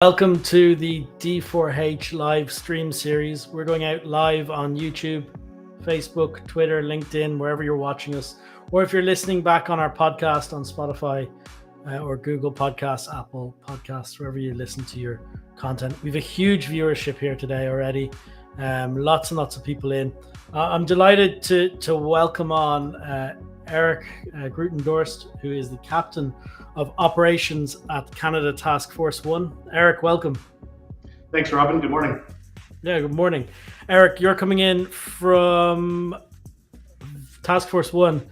Welcome to the D4H live stream series. We're going out live on YouTube, Facebook, Twitter, LinkedIn, wherever you're watching us, or if you're listening back on our podcast on Spotify or Google Podcasts, Apple Podcasts, wherever you listen to your content. We have a huge viewership here today already. Lots and lots of people in. I'm delighted to welcome on Eric Grootendorst, who is the captain of operations at Canada Task Force 1. Eric, welcome. Thanks, Robin. Good morning. Yeah, good morning. Eric, you're coming in from Task Force 1.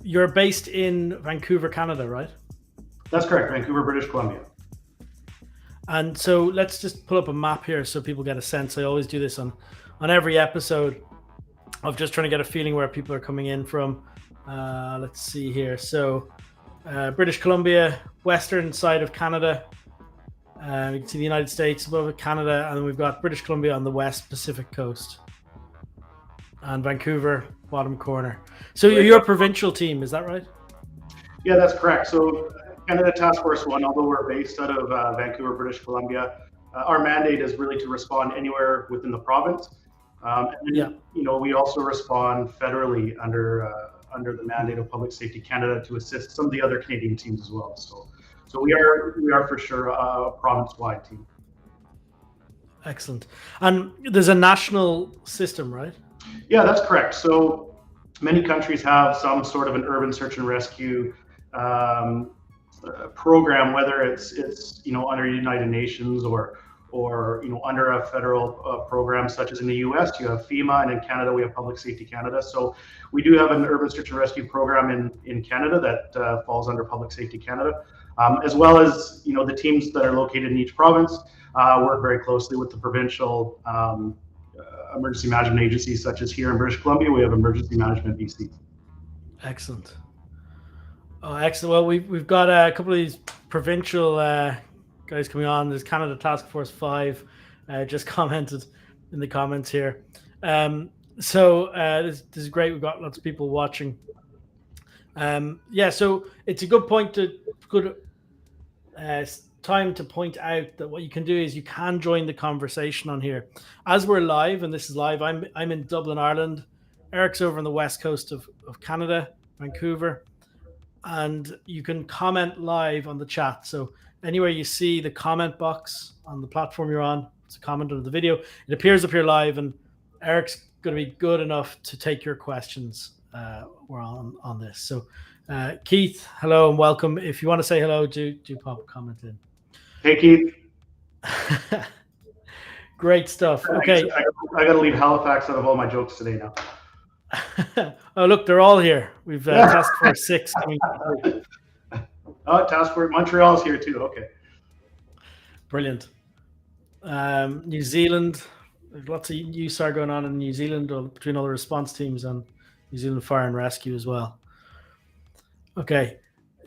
You're based in Vancouver, Canada, right? That's correct, Vancouver, British Columbia. And so let's just pull up a map here so people get a sense. I always do this on every episode of just trying to get a feeling where people are coming in from. Let's see here. So British Columbia, western side of Canada. You can see the United States above Canada, and we've got British Columbia on the west Pacific coast. And Vancouver, bottom corner. So you're a provincial team, is that right? Yeah, that's correct. So Canada Task Force 1, although we're based out of Vancouver, British Columbia, our mandate is really to respond anywhere within the province. We also respond federally under the mandate of Public Safety Canada to assist some of the other Canadian teams as well. So we are for sure a province-wide team. Excellent. And there's a national system, right? Yeah, that's correct. So many countries have some sort of an urban search and rescue program, whether it's under United Nations or under a federal program, such as in the US, you have FEMA, and in Canada, we have Public Safety Canada. So we do have an urban search and rescue program in Canada that falls under Public Safety Canada, as well as, the teams that are located in each province work very closely with the provincial emergency management agencies, such as here in British Columbia, we have Emergency Management BC. Excellent. Oh, excellent. Well, we've got a couple of these provincial guys coming on. There's Canada Task Force 5 just commented in the comments here. This is great. We've got lots of people watching. So it's a good time to point out that what you can do is you can join the conversation on here. As we're live, and this is live, I'm in Dublin, Ireland. Eric's over on the west coast of Canada, Vancouver. And you can comment live on the chat. So anywhere you see the comment box on the platform you're on, it's a comment under the video. It appears up here live, and Eric's going to be good enough to take your questions. We're on this. So Keith, hello and welcome. If you want to say hello, do pop a comment in. Hey, Keith. Great stuff. Okay. I got to leave Halifax out of all my jokes today now. Oh, look, they're all here. We've Task Force 6 coming. Task Force Montreal's here too. Okay. Brilliant. New Zealand. There's lots of HUSAR going on in New Zealand between all the response teams and New Zealand Fire and Rescue as well. Okay.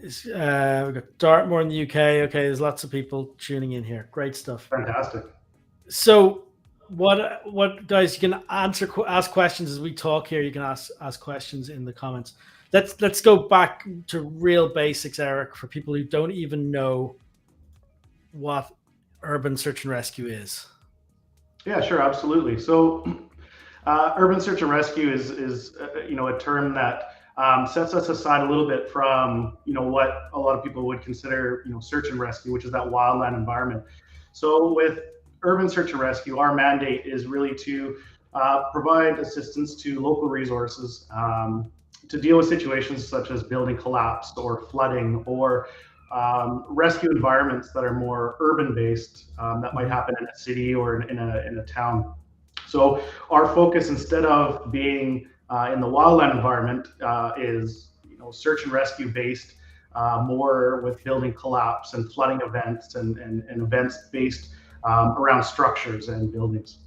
We've got Dartmoor in the UK. Okay, there's lots of people tuning in here. Great stuff. Fantastic. So what guys, you can ask questions as we talk here. You can ask questions in the comments. Let's go back to real basics, Eric, for people who don't even know what urban search and rescue is. Yeah, sure, absolutely. So urban search and rescue is a term that sets us aside a little bit from what a lot of people would consider search and rescue, which is that wildland environment. So with urban search and rescue, our mandate is really to provide assistance to local resources to deal with situations such as building collapse or flooding or rescue environments that are more urban based that might happen in a city or in a town. So our focus, instead of being in the wildland environment, is search and rescue based, more with building collapse and flooding events and events based around structures and buildings.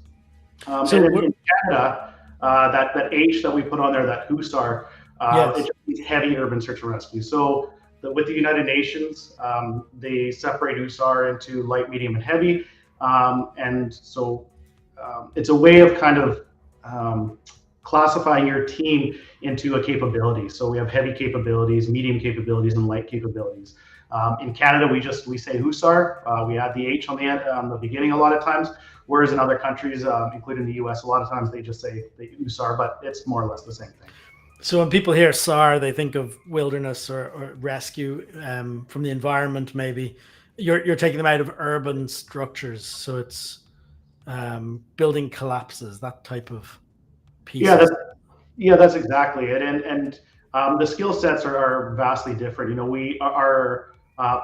And in Canada, that H that we put on there, that HUSAR, yes. It just means heavy urban search and rescue. So with the United Nations, they separate HUSAR into light, medium, and heavy. And so it's a way of kind of classifying your team into a capability. So we have heavy capabilities, medium capabilities, and light capabilities. In Canada, we say HUSAR. We add the H on the beginning a lot of times, whereas in other countries, including the US, a lot of times they just say the HUSAR, but it's more or less the same thing. So when people hear SAR, they think of wilderness or rescue from the environment. Maybe you're taking them out of urban structures, so it's building collapses, that type of piece. Yeah, that's exactly it. And the skill sets are vastly different. You know, we our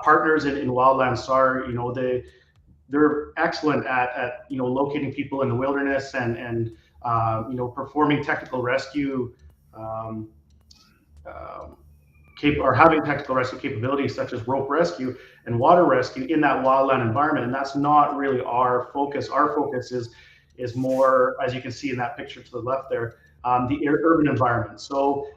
partners in Wildland SAR, you know, they're excellent at you know, locating people in the wilderness and you know, performing technical rescue. Or having technical rescue capabilities such as rope rescue and water rescue in that wildland environment, and that's not really our focus. Our focus is more, as you can see in that picture to the left there, the urban environment. So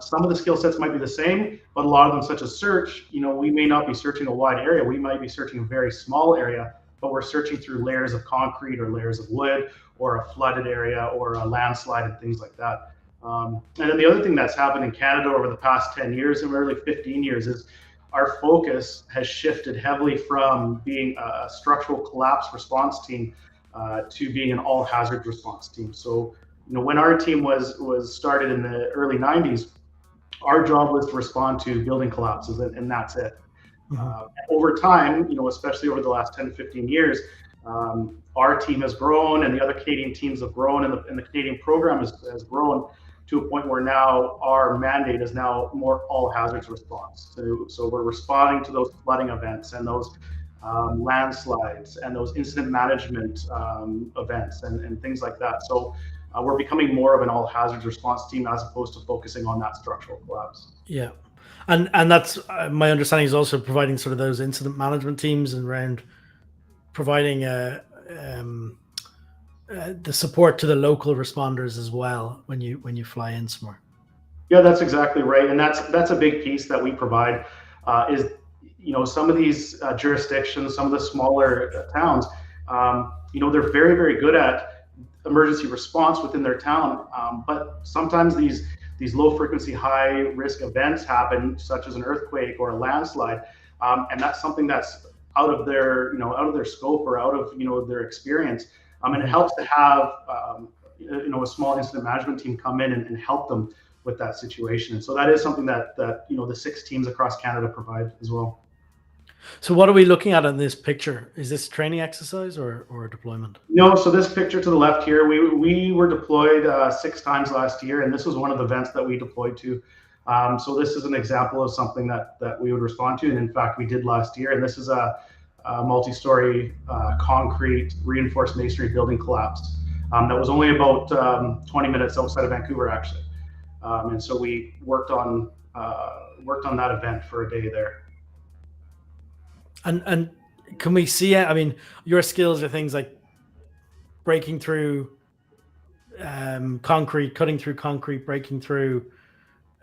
some of the skill sets might be the same, but a lot of them, such as search, you know, we may not be searching a wide area. We might be searching a very small area, but we're searching through layers of concrete or layers of wood or a flooded area or a landslide and things like that. And then the other thing that's happened in Canada over the past 10 years and really 15 years is our focus has shifted heavily from being a structural collapse response team to being an all hazards response team. So, you know, when our team was started in the early 90s, our job was to respond to building collapses, and that's it. Over time, you know, especially over the last 10 to 15 years, our team has grown and the other Canadian teams have grown, and the Canadian program has grown to a point where now our mandate is now more all hazards response. So we're responding to those flooding events and those landslides and those incident management events and things like that. So we're becoming more of an all hazards response team as opposed to focusing on that structural collapse. Yeah. And that's my understanding is also providing sort of those incident management teams and around providing the support to the local responders as well when you fly in somewhere. Yeah, that's exactly right, and that's a big piece that we provide. Is, you know, some of these jurisdictions, some of the smaller towns, you know, they're very, very good at emergency response within their town, but sometimes these low frequency, high risk events happen, such as an earthquake or a landslide, and that's something that's out of their scope or out of, you know, their experience. And it helps to have you know, a small incident management team come in and help them with that situation. And so that is something that you know, the 6 teams across Canada provide as well. So what are we looking at in this picture? Is this training exercise or a deployment? No, so this picture to the left here, we were deployed 6 times last year, and this was one of the events that we deployed to. So this is an example of something that we would respond to, and in fact we did last year. And this is a multi-story concrete reinforced masonry building collapse that was only about 20 minutes outside of Vancouver, actually. And so we worked on that event for a day there. And can we see it? I mean, your skills are things like breaking through concrete, cutting through concrete, breaking through.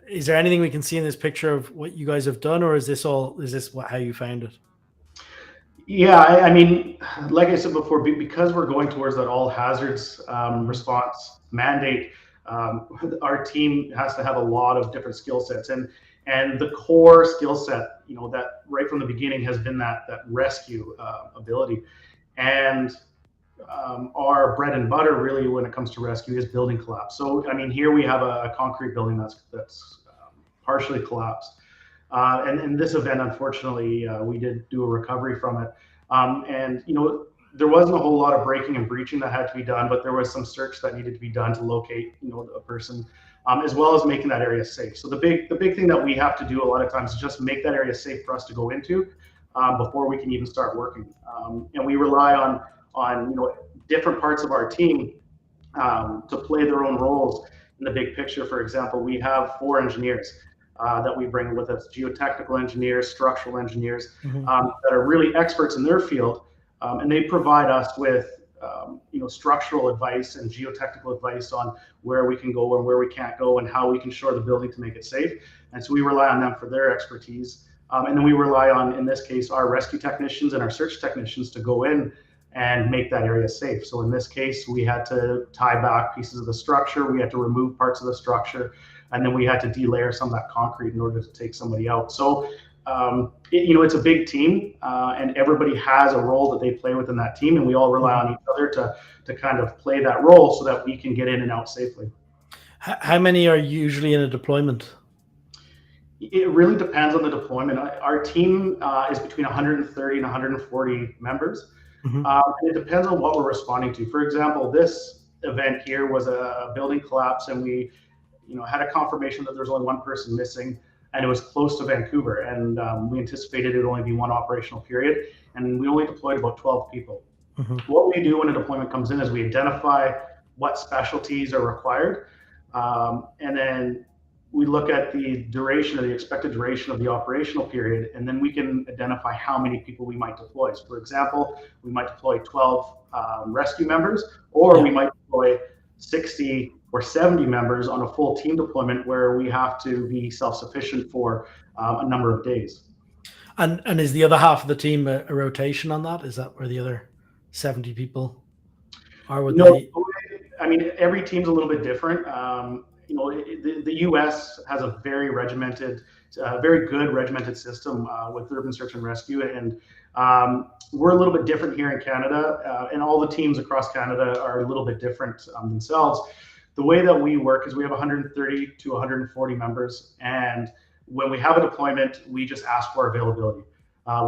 Is there anything we can see in this picture of what you guys have done, or is this how you found it? Yeah, I mean, like I said before, because we're going towards that all hazards response mandate, our team has to have a lot of different skill sets, and the core skill set, you know, that right from the beginning has been that rescue ability. And our bread and butter really when it comes to rescue is building collapse. So I mean, here we have a concrete building that's partially collapsed. And in this event, unfortunately, we did do a recovery from it. And, you know, there wasn't a whole lot of breaking and breaching that had to be done, but there was some search that needed to be done to locate, you know, a person, as well as making that area safe. So the big thing that we have to do a lot of times is just make that area safe for us to go into before we can even start working. And we rely on you know, different parts of our team to play their own roles in the big picture. For example, we have 4 engineers that we bring with us, geotechnical engineers, structural engineers, that are really experts in their field, and they provide us with you know, structural advice and geotechnical advice on where we can go and where we can't go and how we can shore the building to make it safe. And so we rely on them for their expertise, and then we rely on, in this case, our rescue technicians and our search technicians to go in and make that area safe. So in this case, we had to tie back pieces of the structure, we had to remove parts of the structure, and then we had to delayer some of that concrete in order to take somebody out. So it's a big team, and everybody has a role that they play within that team, and we all rely on each other to kind of play that role so that we can get in and out safely. How many are usually in a deployment? It really depends on the deployment. Our team is between 130 and 140 members. And it depends on what we're responding to. For example, this event here was a building collapse, and we had a confirmation that there's only one person missing, and it was close to Vancouver, and we anticipated it would only be one operational period, and we only deployed about 12 people. What we do when a deployment comes in is we identify what specialties are required, and then we look at the duration or the expected duration of the operational period, and then we can identify how many people we might deploy. So for example, we might deploy 12 rescue members, or we might deploy 60 or 70 members on a full team deployment where we have to be self-sufficient for a number of days. And is the other half of the team a rotation on that? Is that where the other 70 people are? No, I mean, every team's a little bit different. The U.S. has a very regimented, very good regimented system with urban search and rescue, and we're a little bit different here in Canada, and all the teams across Canada are a little bit different themselves. The way that we work is we have 130 to 140 members, and when we have a deployment, we just ask for availability.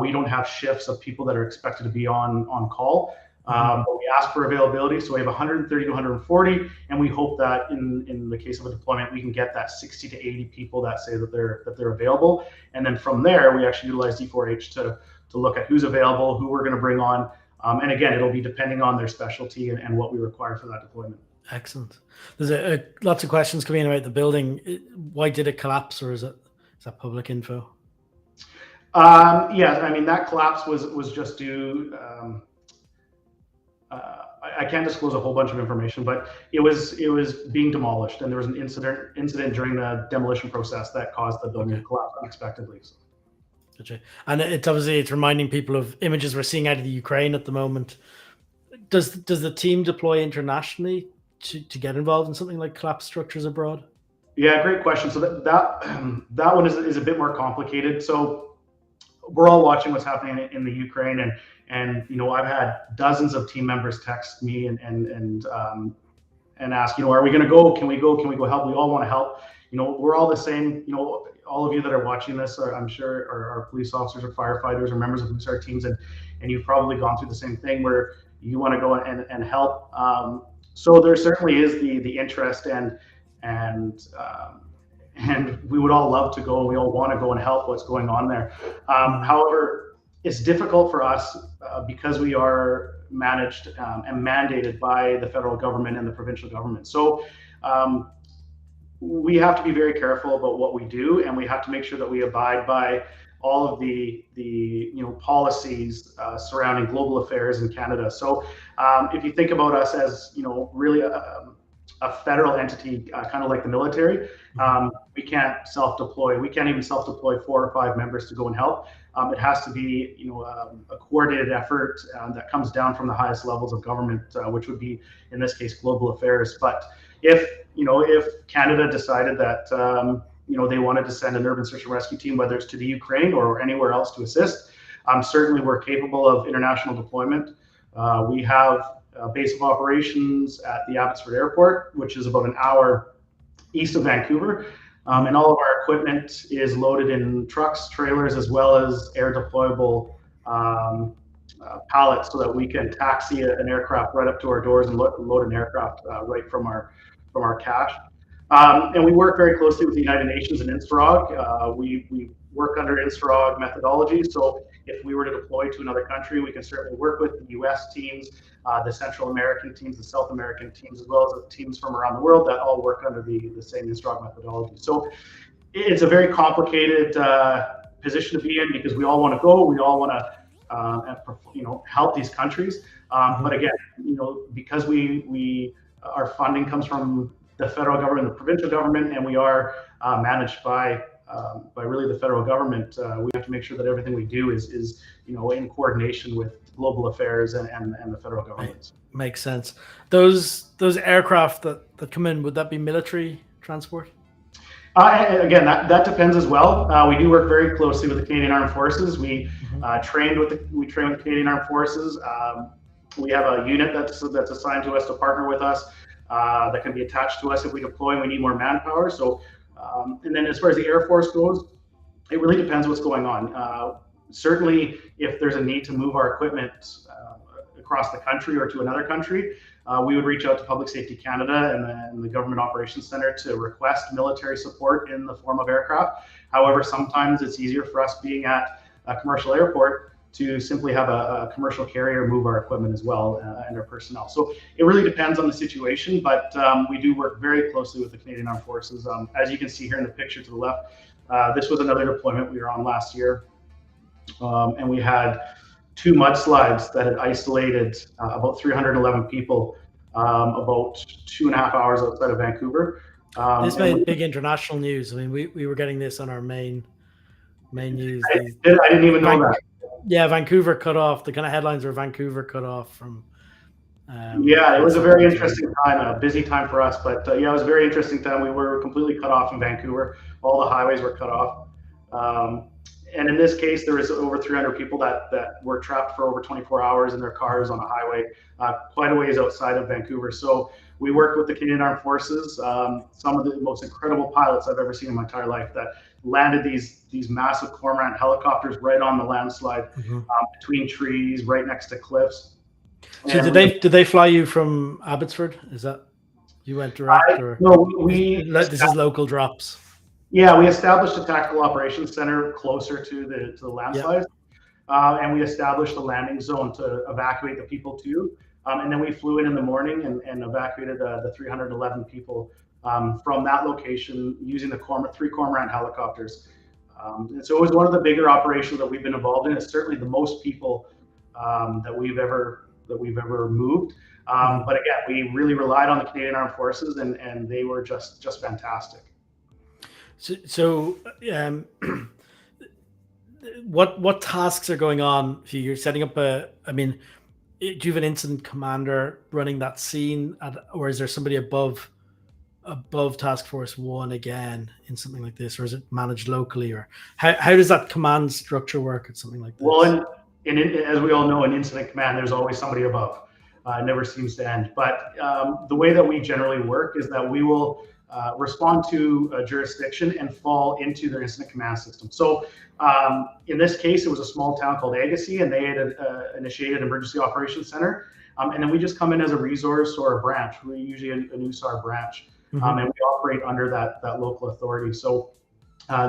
We don't have shifts of people that are expected to be on call. But we ask for availability, so we have 130 to 140, and we hope that in the case of a deployment, we can get that 60 to 80 people that say that they're available, and then from there, we actually utilize D4H to look at who's available, who we're going to bring on, and again, it'll be depending on their specialty and what we require for that deployment. Excellent. There's lots of questions coming in about the building. Why did it collapse, or is that public info? Yeah, I mean, that collapse was just due. I can't disclose a whole bunch of information, but it was being demolished, and there was an incident during the demolition process that caused the building to collapse unexpectedly. So. Gotcha. And it's reminding people of images we're seeing out of the Ukraine at the moment. Does the team deploy internationally to get involved in something like collapse structures abroad? Yeah, great question. So that one is a bit more complicated. So we're all watching what's happening in the Ukraine, and I've had dozens of team members text me and ask, are we going to go? Can we go? Can we go help? We all want to help. We're all the same. All of you that are watching this, I'm sure, are police officers or firefighters or members of HUSAR teams, and you've probably gone through the same thing where you want to go and help. So there certainly is the interest, and we would all love to go, and we all want to go and help what's going on there. However, it's difficult for us because we are managed and mandated by the federal government and the provincial government. So we have to be very careful about what we do, and we have to make sure that we abide by all of the policies surrounding global affairs in Canada. So if you think about us as really a federal entity, kind of like the military, we can't self-deploy. We can't even self-deploy 4 or 5 members to go and help. It has to be a coordinated effort that comes down from the highest levels of government, which would be in this case global affairs. But if Canada decided that they wanted to send an urban search and rescue team, whether it's to the Ukraine or anywhere else to assist, certainly we're capable of international deployment. We have a base of operations at the Abbotsford Airport, which is about an hour east of Vancouver, and all of our equipment is loaded in trucks, trailers, as well as air deployable pallets, so that we can taxi an aircraft right up to our doors and load an aircraft right from our cache. And we work very closely with the United Nations and INSTROG. We work under INSTROG methodology. So if we were to deploy to another country, we can certainly work with the US teams, the Central American teams, the South American teams, as well as the teams from around the world that all work under the same INSTROG methodology. So it's a very complicated position to be in, because we all want to go, we all want to help these countries. But again, because our funding comes from the federal government, the provincial government, and we are managed by really the federal government, we have to make sure that everything we do is in coordination with global affairs and the federal government. Makes sense. Those aircraft that come in, would that be military transport? Again, that depends as well. We do work very closely with the Canadian Armed Forces. We train with the Canadian Armed Forces. We have a unit that's assigned to us to partner with us that can be attached to us if we deploy and we need more manpower. So, and then as far as the Air Force goes, it really depends what's going on. Certainly, if there's a need to move our equipment across the country or to another country, we would reach out to Public Safety Canada and the Government Operations Center to request military support in the form of aircraft. However, sometimes it's easier for us being at a commercial airport to simply have a commercial carrier move our equipment as well and our personnel. So it really depends on the situation, but we do work very closely with the Canadian Armed Forces. As you can see here in the picture to the left, this was another deployment we were on last year. And we had 2 mudslides that had isolated about 311 people about 2.5 hours outside of Vancouver. This made big international news. I mean, we were getting this on our main news. I didn't even know that. Yeah, Vancouver cut off. The kind of headlines were Vancouver cut off from. Yeah, it was a very interesting time, a busy time for us. But yeah, it was a very interesting time. We were completely cut off in Vancouver. All the highways were cut off. And in this case, there was over 300 people that were trapped for over 24 hours in their cars on a highway, quite a ways outside of Vancouver. So we worked with the Canadian Armed Forces, some of the most incredible pilots I've ever seen in my entire life that landed these massive cormorant helicopters right on the landslide, between trees, right next to cliffs. So did they fly you from Abbotsford? Is that you went direct or no? This is local drops. Yeah, we established a tactical operations center closer to the landslide, and we established a landing zone to evacuate the people to. And then we flew in the morning and evacuated the 311 people from that location using the 3 cormorant helicopters. And so it was one of the bigger operations that we've been involved in. It's certainly the most people that we've ever moved. But again, we really relied on the Canadian Armed Forces, and they were just fantastic. So what tasks are going on? If you're setting up do you have an incident commander running that scene, or is there somebody above Task Force 1 again in something like this, or is it managed locally, or how does that command structure work at something like this? Well, as we all know, in incident command, there's always somebody above. It never seems to end. But the way that we generally work is that we will respond to a jurisdiction and fall into their incident command system. So in this case, it was a small town called Agassiz, and they had initiated an emergency operations center. And then we just come in as a resource or a branch. We're usually an HUSAR branch, and we operate under that local authority. So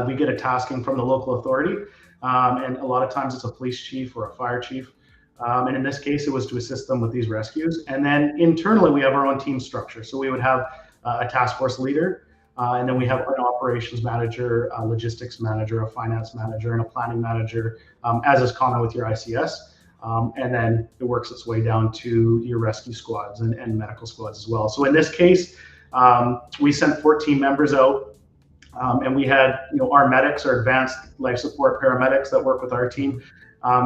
we get a tasking from the local authority, and a lot of times it's a police chief or a fire chief. And in this case, it was to assist them with these rescues. And then internally, we have our own team structure. So we would have a task force leader, and then we have an operations manager, a logistics manager, a finance manager, and a planning manager, as is common with your ICS. And then it works its way down to your rescue squads and medical squads as well. So in this case, we sent 14 members out, and we had our medics, our advanced life support paramedics that work with our team,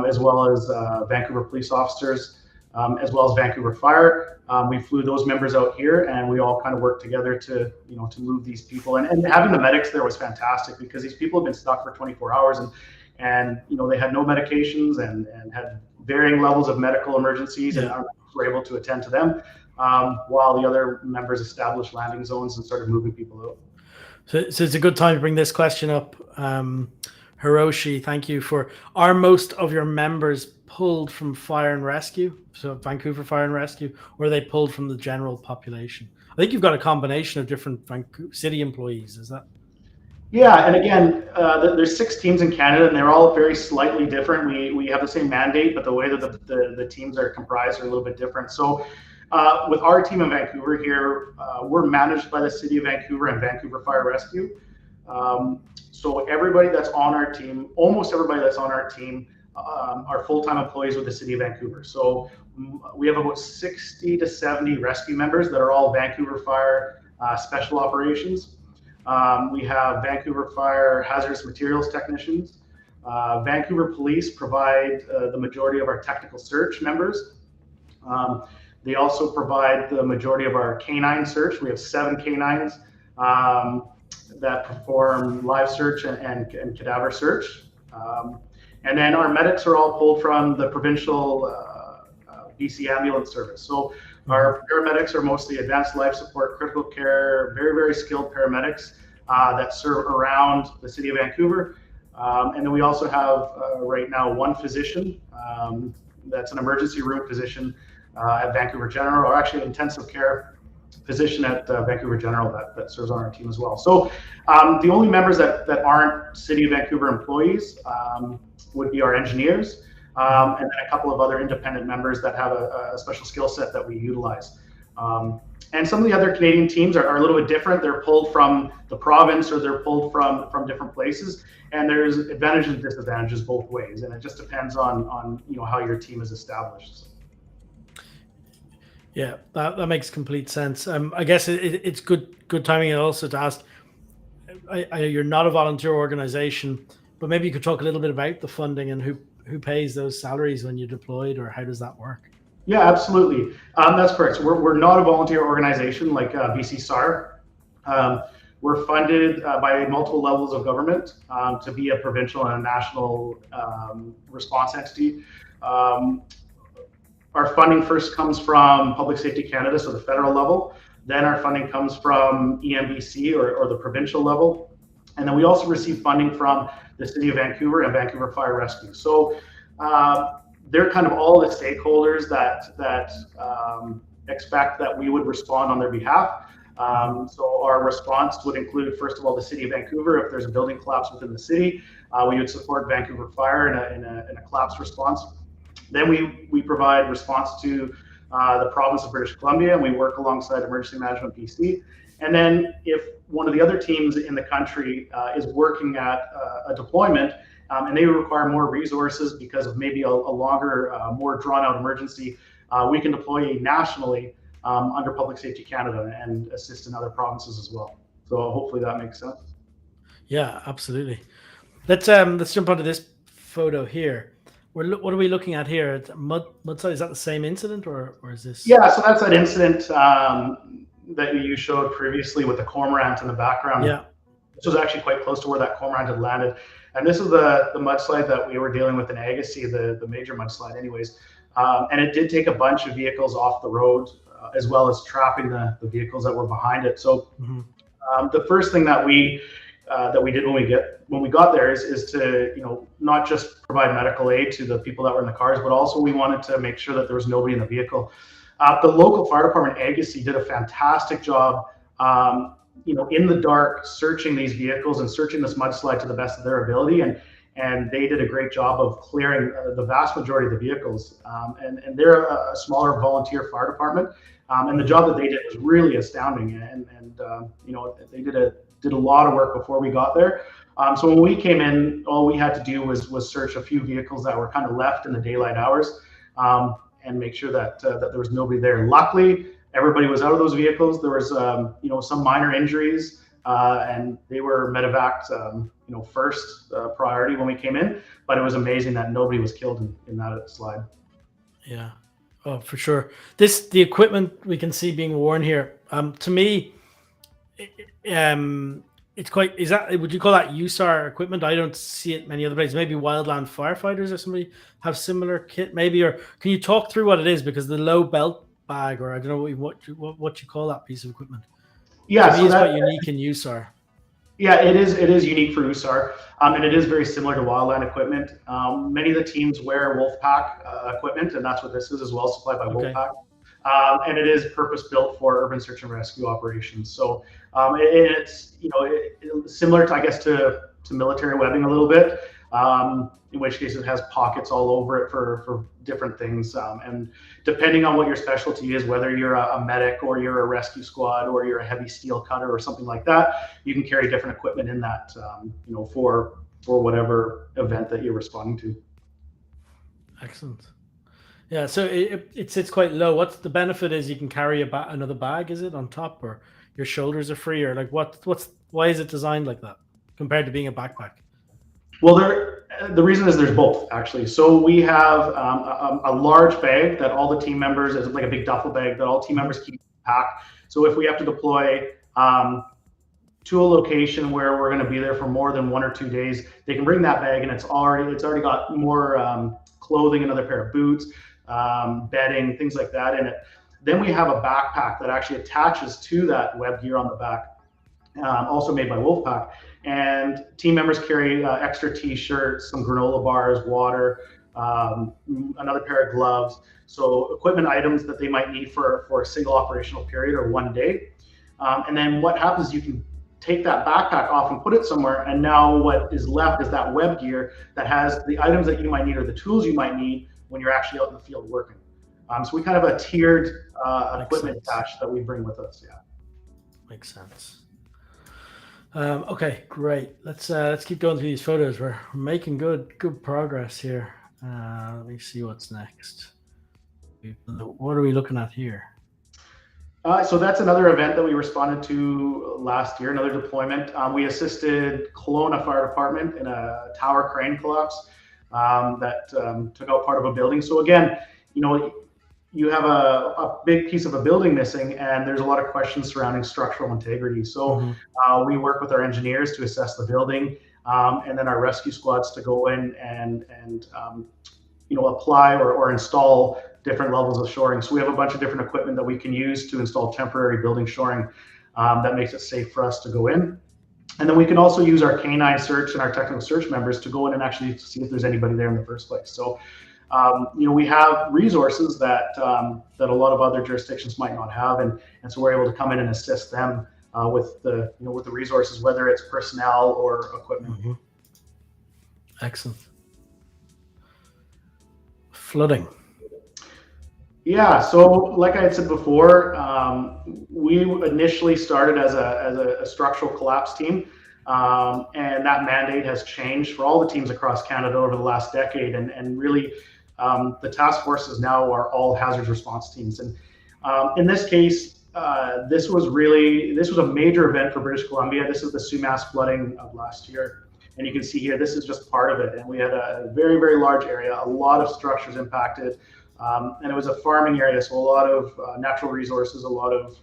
as well as Vancouver police officers, as well as Vancouver Fire. We flew those members out here, and we all kind of worked together to move these people. And having the medics there was fantastic, because these people have been stuck for 24 hours, and they had no medications and had varying levels of medical emergencies, and our members were able to attend to them, while the other members established landing zones and started moving people out. So it's a good time to bring this question up. Hiroshi, thank you are most of your members pulled from fire and rescue, so Vancouver Fire and Rescue, or are they pulled from the general population? I think you've got a combination of different Vancouver city employees, is that? Yeah, and again, there's 6 teams in Canada, and they're all very slightly different. We have the same mandate, but the way that the teams are comprised are a little bit different. So with our team in Vancouver here, we're managed by the City of Vancouver and Vancouver Fire Rescue. So everybody that's on our team, almost everybody that's on our team, are full-time employees with the City of Vancouver. So we have about 60 to 70 rescue members that are all Vancouver Fire special operations. We have Vancouver Fire hazardous materials technicians. Vancouver Police provide the majority of our technical search members. They also provide the majority of our canine search. We have 7 canines. that perform live search and cadaver search. And then our medics are all pulled from the provincial BC ambulance service. So our paramedics are mostly advanced life support, critical care, very, very skilled paramedics that serve around the city of Vancouver. And then we also have right now one physician that's an emergency room physician at Vancouver General, or actually intensive care physician at Vancouver General that serves on our team as well. So the only members that aren't City of Vancouver employees would be our engineers, and then a couple of other independent members that have a special skill set that we utilize. And some of the other Canadian teams are a little bit different. They're pulled from the province, or they're pulled from different places. And there's advantages and disadvantages both ways. And it just depends on how your team is established. Yeah, that makes complete sense. I guess it's good timing also to ask. You're not a volunteer organization, but maybe you could talk a little bit about the funding and who pays those salaries when you're deployed, or how does that work? Yeah, absolutely. That's correct. So we're not a volunteer organization like BC SAR. We're funded by multiple levels of government to be a provincial and a national response entity. Our funding first comes from Public Safety Canada, so the federal level. Then our funding comes from EMBC, or the provincial level. And then we also receive funding from the City of Vancouver and Vancouver Fire Rescue. So they're kind of all the stakeholders that expect that we would respond on their behalf. So our response would include, first of all, the City of Vancouver. If there's a building collapse within the city, we would support Vancouver Fire in a collapse response. Then we provide response to the province of British Columbia, and we work alongside Emergency Management BC. And then if one of the other teams in the country is working at a deployment, and they require more resources because of maybe a longer, more drawn-out emergency, we can deploy nationally under Public Safety Canada and assist in other provinces as well. So hopefully that makes sense. Yeah, absolutely. Let's jump onto this photo here. What are we looking at here? It's mudslide. Is that the same incident, or is this? Yeah, so that's that incident that you showed previously with the cormorant in the background. Yeah. This was actually quite close to where that cormorant had landed. And this is the mudslide that we were dealing with in Agassiz, the major mudslide anyways. And it did take a bunch of vehicles off the road, as well as trapping the vehicles that were behind it. So the first thing that we did when we got there is to not just provide medical aid to the people that were in the cars, but also we wanted to make sure that there was nobody in the vehicle. The local fire department, Agassiz, did a fantastic job in the dark, searching these vehicles and searching this mudslide to the best of their ability, and they did a great job of clearing the vast majority of the vehicles. And they're a smaller volunteer fire department, and the job that they did was really astounding. And they did a lot of work before we got there. So when we came in, all we had to do was search a few vehicles that were kind of left in the daylight hours, and make sure that there was nobody there. Luckily, everybody was out of those vehicles. There was some minor injuries, and they were medevaced first priority when we came in. But it was amazing that nobody was killed in that slide. Yeah, oh, for sure. The equipment we can see being worn here. To me, it's quite. Would you call that HUSAR equipment? I don't see it many other places. Maybe wildland firefighters or somebody have similar kit, maybe. Or can you talk through what it is? Because the low belt bag, or I don't know what you call that piece of equipment. Yeah, so it's quite unique in HUSAR. Yeah, it is unique for HUSAR, and it is very similar to wildland equipment. Many of the teams wear Wolfpack equipment, and that's what this is as well, supplied by Wolfpack. And it is purpose built for urban search and rescue operations. So it's similar to, I guess, to military webbing a little bit. In which case it has pockets all over it for different things. And depending on what your specialty is, whether you're a medic or you're a rescue squad or you're a heavy steel cutter or something like that, you can carry different equipment in that, for whatever event that you're responding to. Excellent. Yeah, so it sits quite low. What's the benefit is you can carry another bag, is it, on top, or your shoulders are free, or like why is it designed like that compared to being a backpack? Well, the reason is there's both, actually. So we have a large bag that all the team members, it's like a big duffel bag that all team members keep packed. So if we have to deploy to a location where we're going to be there for more than 1 or 2 days, they can bring that bag and it's already got more clothing, another pair of boots, bedding, things like that in it. Then we have a backpack that actually attaches to that web gear on the back, also made by Wolfpack. And team members carry extra t-shirts, some granola bars, water, another pair of gloves. So equipment items that they might need for a single operational period or 1 day. And then what happens, you can take that backpack off and put it somewhere, and now what is left is that web gear that has the items that you might need or the tools you might need when you're actually out in the field working. So we kind of a tiered equipment attached that we bring with us. Yeah, makes sense. Okay, great. Let's keep going through these photos. We're making good progress here. Let me see what's next. What are we looking at here? So that's another event that we responded to last year, another deployment. We assisted Kelowna Fire Department in a tower crane collapse that took out part of a building. So again, you have a big piece of a building missing, and there's a lot of questions surrounding structural integrity. So we work with our engineers to assess the building, and then our rescue squads to go in and apply or install different levels of shoring. So we have a bunch of different equipment that we can use to install temporary building shoring that makes it safe for us to go in. And then we can also use our canine search and our technical search members to go in and actually see if there's anybody there in the first place. So we have resources that a lot of other jurisdictions might not have, and so we're able to come in and assist them with the resources, whether it's personnel or equipment. Excellent. Flooding. Yeah, so like I had said before, we initially started as a structural collapse team, and that mandate has changed for all the teams across Canada over the last decade, and really the task forces now are all hazards response teams. And in this case, this was a major event for British Columbia. This is the Sumas flooding of last year. And you can see here, this is just part of it. And we had a very, very large area, a lot of structures impacted. And it was a farming area, so a lot of natural resources, a lot of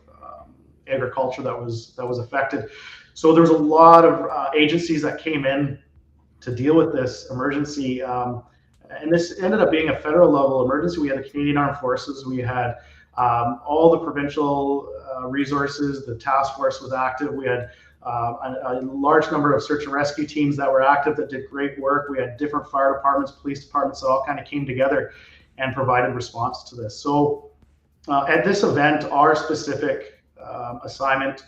agriculture that was affected. So there was a lot of agencies that came in to deal with this emergency. And this ended up being a federal level emergency. We had the Canadian Armed Forces, we had all the provincial resources, the task force was active. We had a large number of search and rescue teams that were active that did great work. We had different fire departments, police departments that all kind of came together and provided response to this. So at this event, our specific assignment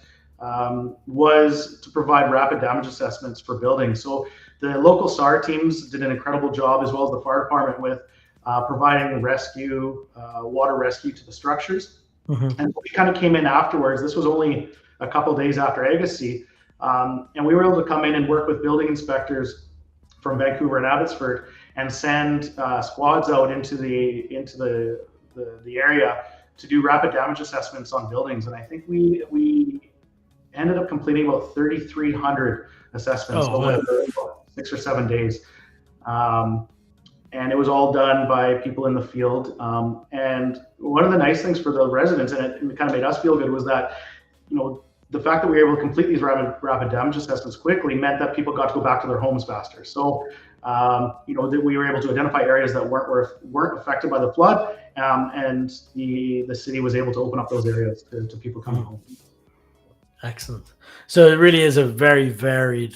was to provide rapid damage assessments for buildings. So the local SAR teams did an incredible job, as well as the fire department, with providing rescue, water rescue to the structures. And we kind of came in afterwards. This was only a couple of days after Agassiz, and we were able to come in and work with building inspectors from Vancouver and Abbotsford and send squads out into the area to do rapid damage assessments on buildings. And I think we ended up completing about 3,300 assessments over 6 or 7 days. And it was all done by people in the field. And one of the nice things for the residents, and it kind of made us feel good, was that, the fact that we were able to complete these rapid damage assessments quickly meant that people got to go back to their homes faster. So, that we were able to identify areas that weren't affected by the flood, and the city was able to open up those areas to people coming home. Excellent. So it really is a very varied,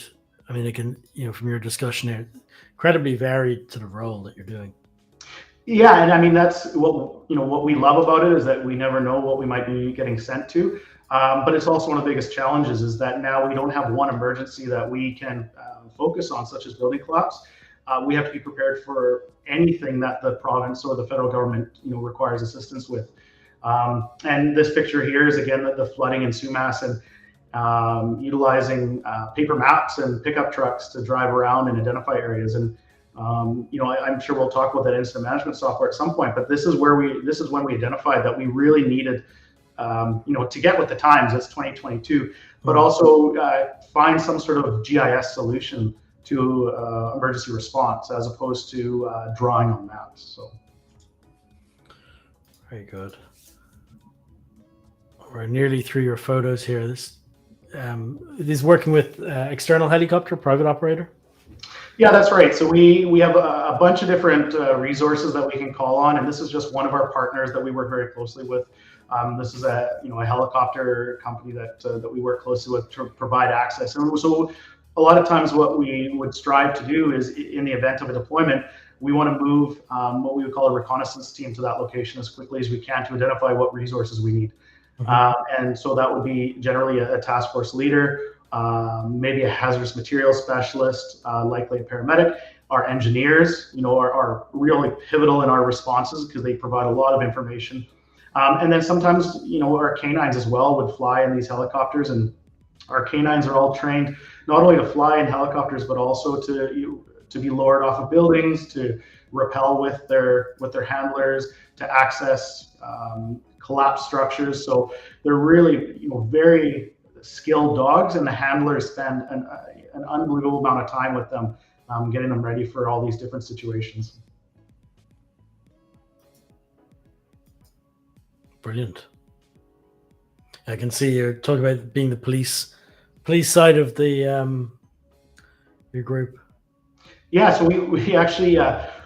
it can, from your discussion here, incredibly varied sort of role that you're doing. Yeah, and that's what we love about it, is that we never know what we might be getting sent to. But it's also one of the biggest challenges, is that now we don't have one emergency that we can focus on, such as building collapse. We have to be prepared for anything that the province or the federal government, requires assistance with. And this picture here is, again, the flooding in Sumas, and utilizing paper maps and pickup trucks to drive around and identify areas. And I'm sure we'll talk about that incident management software at some point. But this is when we identified that we really needed, to get with the times. It's 2022, but also find some sort of GIS solution to emergency response, as opposed to drawing on maps. So, very good. We're nearly through your photos here. This is working with external helicopter, private operator? Yeah, that's right. So we have a bunch of different resources that we can call on, and this is just one of our partners that we work very closely with. This is a helicopter company that we work closely with to provide access. And so a lot of times what we would strive to do is, in the event of a deployment, we want to move what we would call a reconnaissance team to that location as quickly as we can to identify what resources we need. And so that would be generally a task force leader, maybe a hazardous materials specialist, likely a paramedic. Our engineers, are really pivotal in our responses because they provide a lot of information. And then sometimes, our canines as well would fly in these helicopters, and our canines are all trained not only to fly in helicopters, but also to be lowered off of buildings, to rappel with their handlers, to access collapsed structures. So they're really, very skilled dogs, and the handlers spend an unbelievable amount of time with them, getting them ready for all these different situations. Brilliant. I can see you're talking about being the police side of the your group. Yeah, so we actually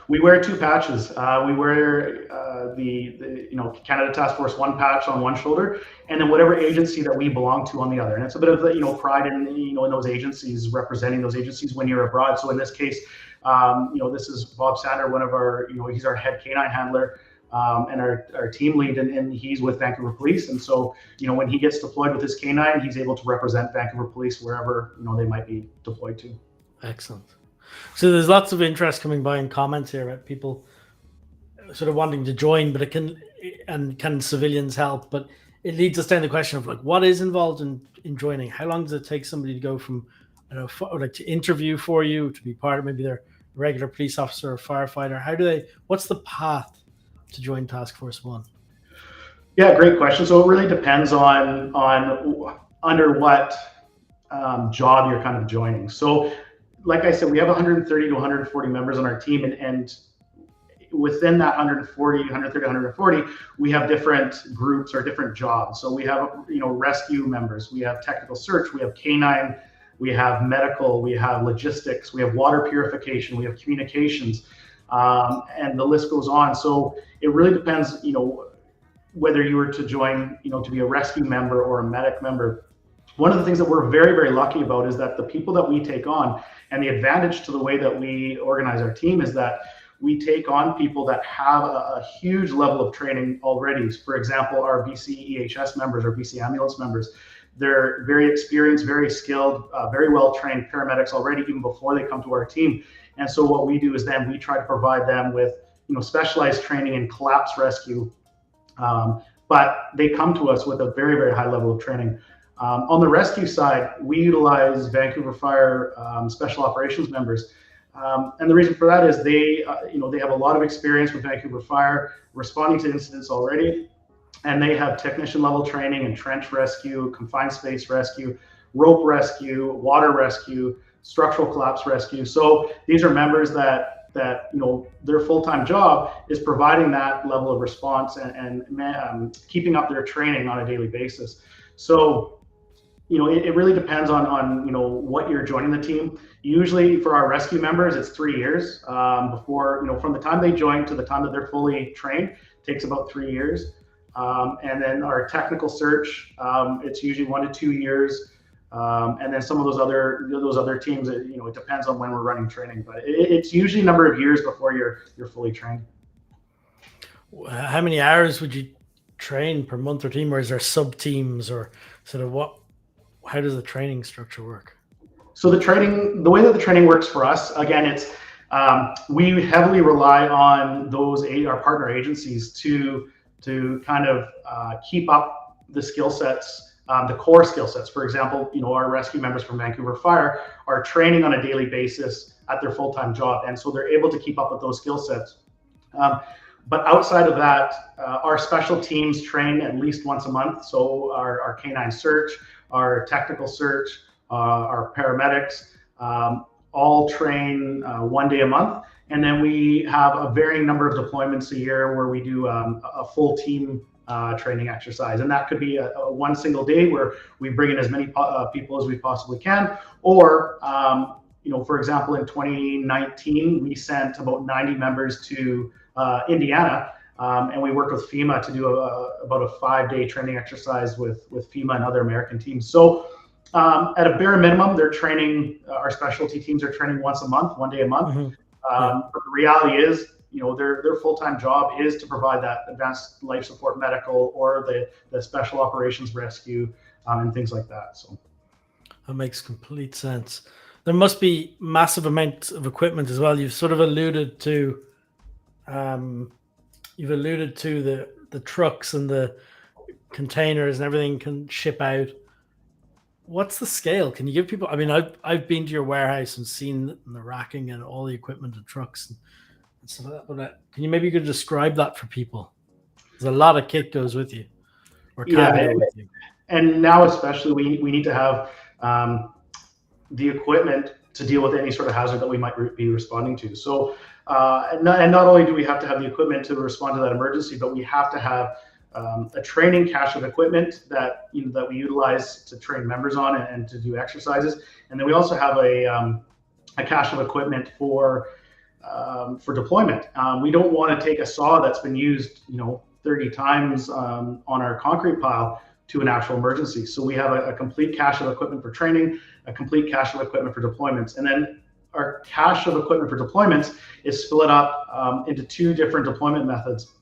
we wear two patches. We wear the Canada Task Force 1 patch on one shoulder, and then whatever agency that we belong to on the other. And it's a bit of the pride in in those agencies, representing those agencies when you're abroad. So in this case, this is Bob Sander, one of our he's our head canine handler. And our team lead, and he's with Vancouver Police. And so, when he gets deployed with his canine, he's able to represent Vancouver Police wherever, they might be deployed to. Excellent. So there's lots of interest coming by in comments here about people sort of wanting to join, but can civilians help? But it leads us down the question of what is involved in joining? How long does it take somebody to go from, to interview for you, to be part of maybe their regular police officer or firefighter? What's the path to join Task Force 1? Yeah, great question. So it really depends on under what job you're kind of joining. So like I said, we have 130 to 140 members on our team, and within that 130, 140, we have different groups or different jobs. So we have, rescue members, we have technical search, we have canine, we have medical, we have logistics, we have water purification, we have communications, and the list goes on. So it really depends, whether you were to join, to be a rescue member or a medic member. One of the things that we're very, very lucky about is that the people that we take on, and the advantage to the way that we organize our team, is that we take on people that have a huge level of training already. For example, our BC EHS members or BC ambulance members, they're very experienced, very skilled, very well-trained paramedics already, even before they come to our team. And so what we do is then we try to provide them with, specialized training in collapse rescue. But they come to us with a very, very high level of training. On the rescue side, we utilize Vancouver Fire special operations members. And the reason for that is they have a lot of experience with Vancouver Fire responding to incidents already. And they have technician level training in trench rescue, confined space rescue, rope rescue, water rescue, structural collapse rescue. So these are members that their full-time job is providing that level of response and keeping up their training on a daily basis. So it really depends on what you're joining the team. Usually for our rescue members, it's 3 years before, from the time they join to the time that they're fully trained, takes about 3 years. And then our technical search, it's usually 1 to 2 years. And then some of those other teams, it depends on when we're running training, but it's usually a number of years before you're fully trained. How many hours would you train per month or team, or is there sub teams, or sort of how does the training structure work? So the way that the training works for us, again, it's we heavily rely on our partner agencies to kind of keep up the skill sets, the core skill sets. For example, our rescue members from Vancouver Fire are training on a daily basis at their full-time job, and so they're able to keep up with those skill sets. But outside of that, our special teams train at least once a month. So our canine search, our technical search, our paramedics, all train 1 day a month. And then we have a varying number of deployments a year where we do a full team training exercise. And that could be a one single day where we bring in as many people as we possibly can. Or, for example, in 2019, we sent about 90 members to Indiana, and we worked with FEMA to do about a 5-day training exercise with FEMA and other American teams. So at a bare minimum, they're training, our specialty teams are training once a month, 1 day a month. Mm-hmm. But the reality is, their full-time job is to provide that advanced life support medical or the special operations rescue and things like that. So that makes complete sense. There must be massive amounts of equipment as well. You've sort of alluded to, the trucks and the containers and everything can ship out. What's the scale? Can you give people? I mean, I've been to your warehouse and seen the racking and all the equipment and trucks and stuff like that. But can you maybe describe that for people? There's a lot of kit goes with you, or can go with you. And now especially, we need to have the equipment to deal with any sort of hazard that we might be responding to. So, and not only do we have to have the equipment to respond to that emergency, but we have to have a training cache of equipment that that we utilize to train members on and to do exercises. And then we also have a cache of equipment for deployment. We don't want to take a saw that's been used 30 times on our concrete pile to an actual emergency. So we have a complete cache of equipment for training, a complete cache of equipment for deployments, and then our cache of equipment for deployments is split up into 2 different deployment methods.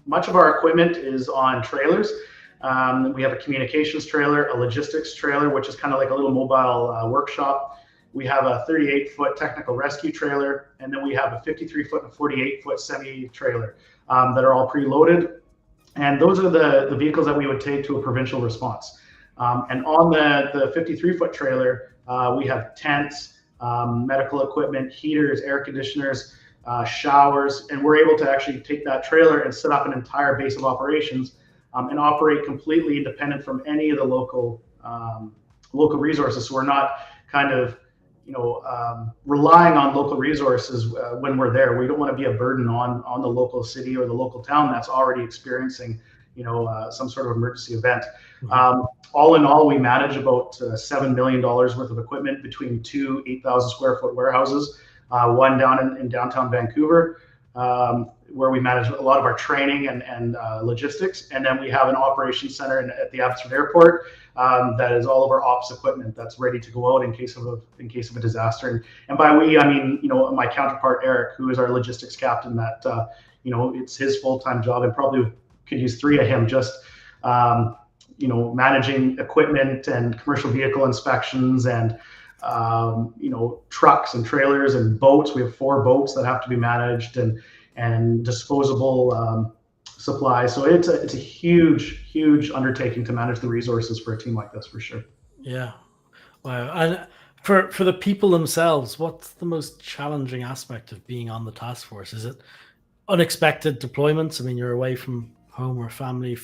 Much of our equipment is on trailers. We have a communications trailer, a logistics trailer, which is kind of like a little mobile workshop. We have a 38-foot technical rescue trailer, and then we have a 53-foot and 48-foot semi-trailer that are all preloaded. And those are the vehicles that we would take to a provincial response. And on the 53-foot trailer, we have tents, medical equipment, heaters, air conditioners, showers, and we're able to actually take that trailer and set up an entire base of operations and operate completely independent from any of the local resources. So we're not kind of relying on local resources when we're there. We don't want to be a burden on the local city or the local town that's already experiencing some sort of emergency event. All in all, we manage about $7 million worth of equipment between 2 8,000 square foot warehouses, one down in downtown Vancouver, where we manage a lot of our training and logistics. And then we have an operations center at the Abbotsford Airport that is all of our ops equipment that's ready to go out in case of a disaster. And by we, I mean my counterpart Eric, who is our logistics captain. That it's his full-time job, and probably could use 3 of him just managing equipment and commercial vehicle inspections and trucks and trailers and boats. We have 4 boats that have to be managed and disposable supplies. So it's a huge undertaking to manage the resources for a team like this, for sure. Yeah. Wow. And for the people themselves, what's the most challenging aspect of being on the task force? Is it unexpected deployments? I mean, you're away from home or family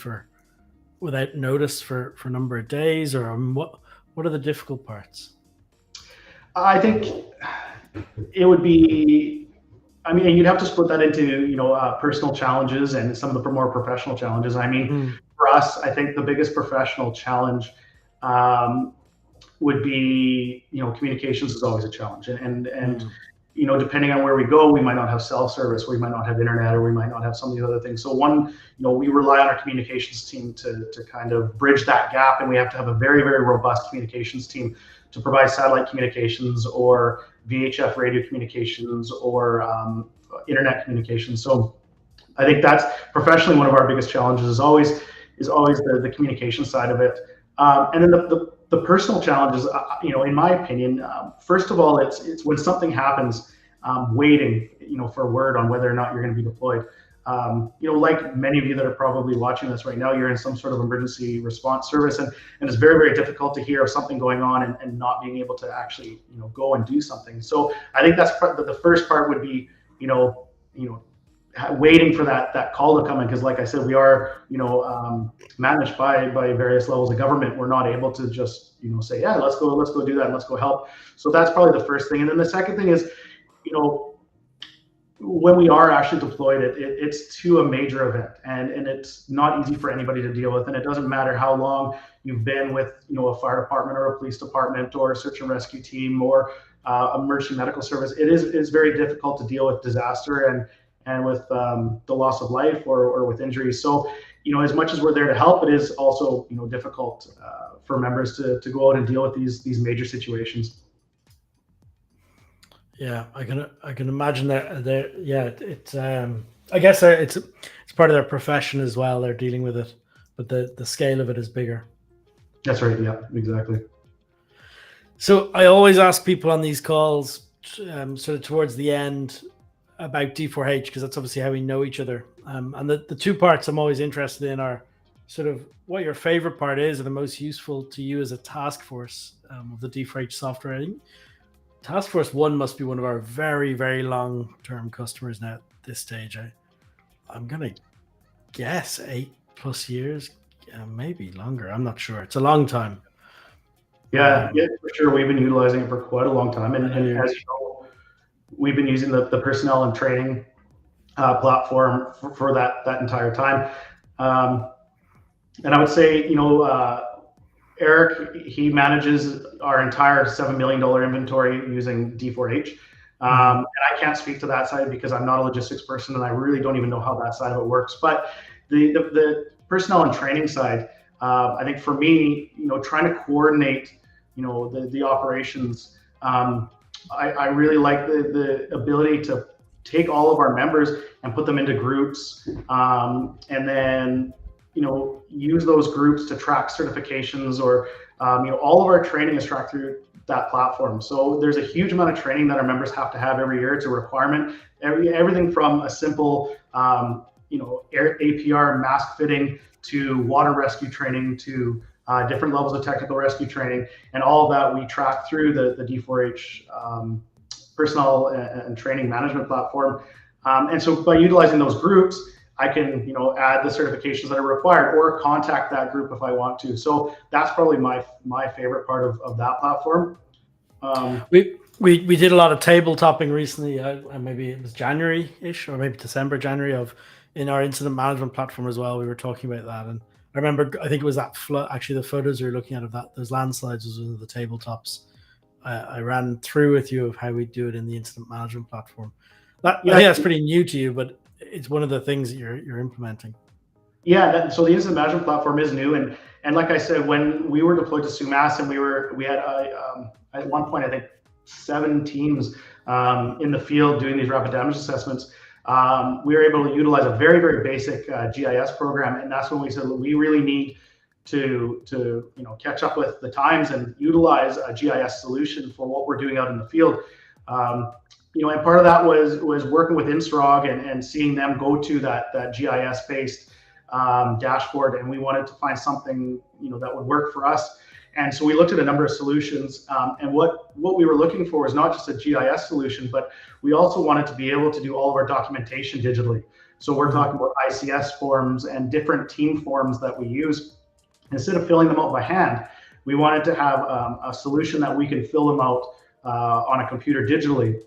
without notice for a number of days, or what are the difficult parts? I think it would be, you'd have to split that into, personal challenges and some of the more professional challenges. For us, I think the biggest professional challenge would be, communications is always a challenge. And depending on where we go, we might not have cell service, we might not have internet, or we might not have some of these other things. So we rely on our communications team to kind of bridge that gap. And we have to have a very, very robust communications team to provide satellite communications or VHF radio communications or internet communications. So I think that's professionally one of our biggest challenges is always the communication side of it. And then the personal challenges, in my opinion, first of all, it's when something happens, waiting, for word on whether or not you're going to be deployed. Like many of you that are probably watching this right now, you're in some sort of emergency response service, and it's very, very difficult to hear of something going on and not being able to actually, go and do something. So I think that's the first part would be, waiting for that call to come in, because like I said, we are managed by various levels of government. We're not able to just say, yeah, let's go do that and let's go help. So that's probably the first thing. And then the second thing is when we are actually deployed, it's to a major event, and it's not easy for anybody to deal with. And it doesn't matter how long you've been with, a fire department or a police department or a search and rescue team or emergency medical service. It is very difficult to deal with disaster and with the loss of life or with injuries. So, as much as we're there to help, it is also, difficult for members to go out and deal with these major situations. Yeah, I can imagine that. Yeah, it's I guess it's part of their profession as well. They're dealing with it, but the scale of it is bigger. That's right. Yeah, exactly. So I always ask people on these calls, sort of towards the end, about D4H, because that's obviously how we know each other. And the two parts I'm always interested in are sort of what your favorite part is, or the most useful to you as a task force of the D4H software. I think Task Force 1 must be one of our very, very long-term customers now at this stage. I'm going to guess 8+ years, maybe longer. I'm not sure. It's a long time. Yeah, for sure. We've been utilizing it for quite a long time. And as you know, we've been using the personnel and training platform for that entire time. And I would say, Eric, he manages our entire $7 million inventory using D4H. And I can't speak to that side because I'm not a logistics person and I really don't even know how that side of it works. But the personnel and training side, I think for me, trying to coordinate, the operations, I really like the ability to take all of our members and put them into groups, and then use those groups to track certifications or, all of our training is tracked through that platform. So there's a huge amount of training that our members have to have every year. It's a requirement. Everything from a simple, APR mask fitting to water rescue training to different levels of technical rescue training, and all of that we track through the D4H personnel and training management platform. And so by utilizing those groups, I can, add the certifications that are required or contact that group if I want to. So that's probably my favorite part of that platform. We did a lot of tabletopping recently. Maybe it was January-ish or maybe December, January in our incident management platform as well. We were talking about that, and I remember I think it was that flood. Actually, the photos we were looking at of those landslides was one of the tabletops I ran through with you of how we do it in the incident management platform. I think that's pretty new to you, but it's one of the things that you're implementing. Yeah, so the incident management platform is new, and like I said, when we were deployed to Sumas, and we had at one point I think 7 teams in the field doing these rapid damage assessments. We were able to utilize a very, very basic GIS program, and that's when we said we really need to catch up with the times and utilize a GIS solution for what we're doing out in the field. And part of that was working with Instrog and seeing them go to that GIS based dashboard, and we wanted to find something that would work for us. And so we looked at a number of solutions, and what we were looking for was not just a GIS solution, but we also wanted to be able to do all of our documentation digitally. So we're talking about ICS forms and different team forms that we use. Instead of filling them out by hand, we wanted to have a solution that we could fill them out on a computer digitally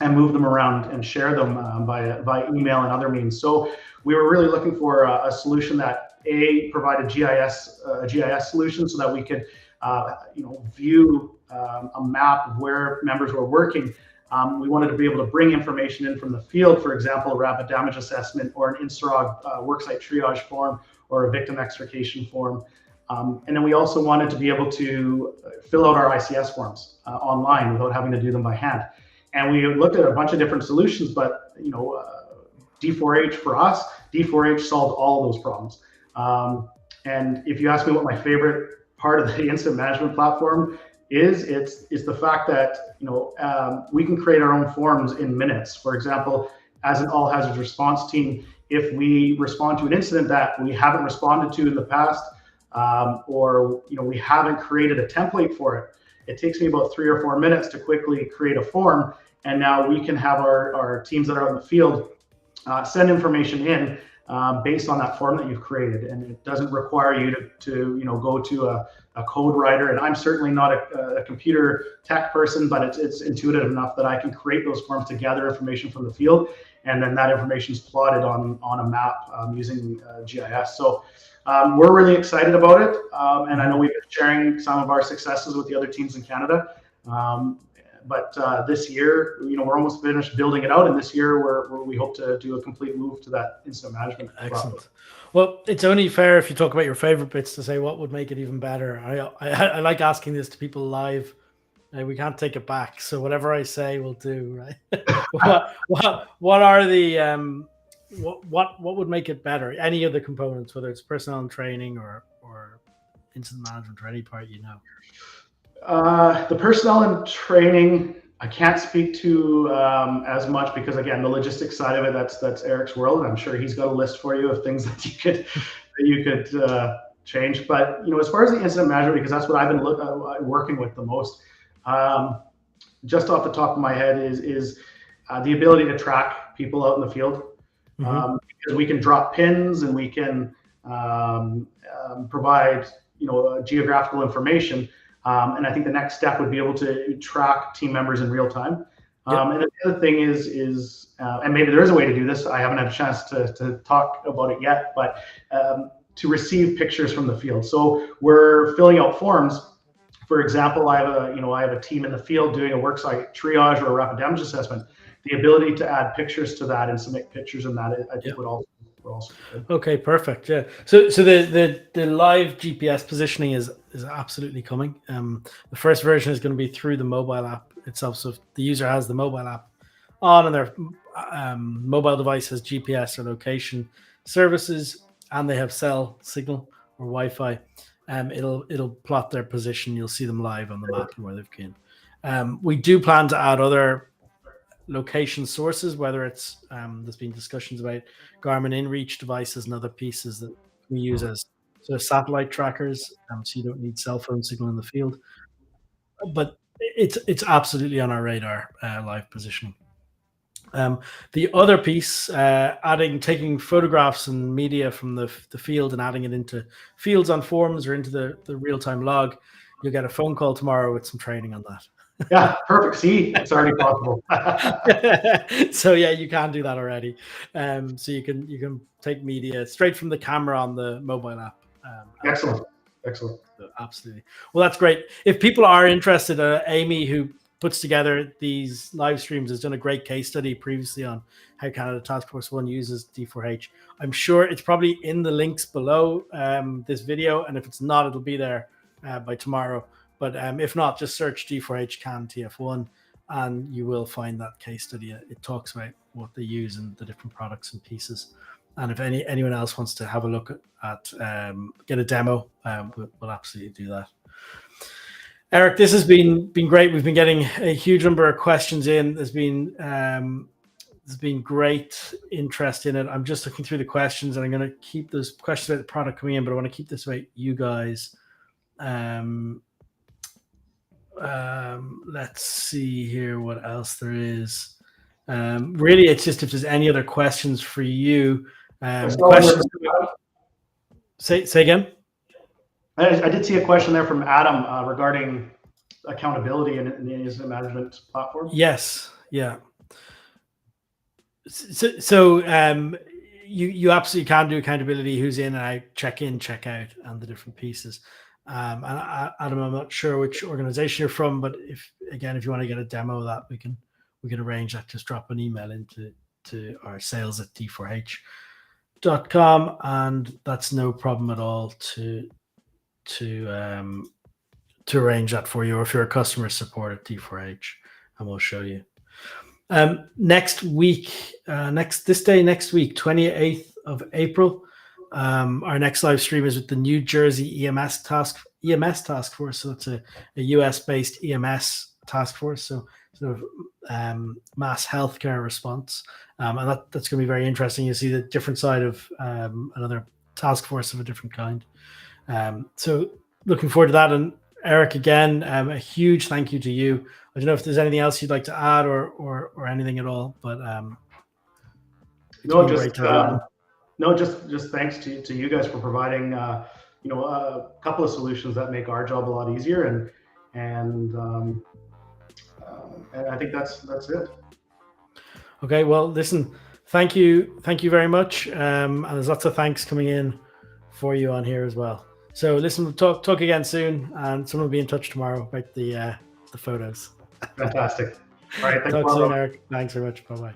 and move them around and share them by email and other means. So we were really looking for a solution that provided a GIS solution so that we could view a map of where members were working. We wanted to be able to bring information in from the field, for example, a rapid damage assessment or an Instrog worksite triage form or a victim extrication form. And then we also wanted to be able to fill out our ICS forms online without having to do them by hand. And we looked at a bunch of different solutions, but D4H for us, D4H solved all of those problems. And if you ask me what my favorite part of the incident management platform is, it's the fact that we can create our own forms in minutes. For example, as an all hazards response team, if we respond to an incident that we haven't responded to in the past, or we haven't created a template for it, it takes me about 3 or 4 minutes to quickly create a form, and now we can have our teams that are in the field send information in based on that form that you've created, and it doesn't require you to go to a code writer. And I'm certainly not a computer tech person, but it's intuitive enough that I can create those forms to gather information from the field, and then that information is plotted on a map using GIS. So we're really excited about it, and I know we've been sharing some of our successes with the other teams in Canada. But this year, we're almost finished building it out, and this year we hope to do a complete move to that incident management. Excellent. Process. Well, it's only fair if you talk about your favorite bits to say what would make it even better. I like asking this to people live. We can't take it back, so whatever I say, we'll do. Right? what are the what would make it better? Any of the components, whether it's personnel and training or incident management or any part, The personnel and training, I can't speak to as much because, again, the logistics side of it, that's Eric's world. And I'm sure he's got a list for you of things that you could change. But as far as the incident management, because that's what I've been working with the most, just off the top of my head is the ability to track people out in the field, because we can drop pins and we can provide geographical information. And I think the next step would be able to track team members in real time. And the other thing is and maybe there is a way to do this. I haven't had a chance to talk about it yet, but to receive pictures from the field. So we're filling out forms. For example, I have a team in the field doing a worksite triage or a rapid damage assessment. The ability to add pictures to that and submit pictures in that, I think would also. Okay, perfect. Yeah. So the live GPS positioning is absolutely coming. The first version is going to be through the mobile app itself. So if the user has the mobile app on and their mobile device has GPS or location services, and they have cell signal or Wi-Fi, it'll plot their position. You'll see them live on the map and where they've been. We do plan to add other location sources, whether it's there's been discussions about Garmin InReach devices and other pieces that we use as satellite trackers, so you don't need cell phone signal in the field. But it's absolutely on our radar, live positioning. The other piece, taking photographs and media from the field and adding it into fields on forms or into the real-time log. You'll get a phone call tomorrow with some training on that. Yeah, perfect. See, it's already possible. So yeah, you can do that already. So you can take media straight from the camera on the mobile app. Excellent. So absolutely. Well, that's great. If people are interested, Amy, who puts together these live streams, has done a great case study previously on how Canada Task Force 1 uses D4H. I'm sure it's probably in the links below this video, and if it's not, it'll be there by tomorrow. But if not, just search D4H CAN-TF1 and you will find that case study. It talks about what they use and the different products and pieces. And if anyone else wants to have a look at get a demo, we'll absolutely do that. Eric, this has been great. We've been getting a huge number of questions in. There's been great interest in it. I'm just looking through the questions, and I'm going to keep those questions about the product coming in, but I want to keep this about you guys. Let's see here what else there is. Really, it's just if there's any other questions for you. Questions. Say again. I did see a question there from Adam regarding accountability in the incident management platform. Yes. Yeah. So you absolutely can do accountability. Who's in and out, check in, check out, and the different pieces. And Adam, I'm not sure which organization you're from, but if you want to get a demo of that, we can arrange that. Just drop an email into our sales@d4h.com, and that's no problem at all to arrange that for you, or if you're a customer support at D4H, and we'll show you. Next week, next week, 28th of April. Our next live stream is with the New Jersey EMS task force. So it's a US-based EMS task force. So sort of mass healthcare response, and that's going to be very interesting. You see the different side of another task force of a different kind. So looking forward to that. And Eric, again, a huge thank you to you. I don't know if there's anything else you'd like to add or anything at all, but no, just No, just thanks to you guys for providing you know, a couple of solutions that make our job a lot easier, and I think that's it. Okay, well, listen, thank you very much, and there's lots of thanks coming in for you on here as well. So listen, we'll talk again soon, and someone will be in touch tomorrow about the photos. Fantastic. All right, thanks Talk a lot. soon, Eric. Thanks very much. Bye bye.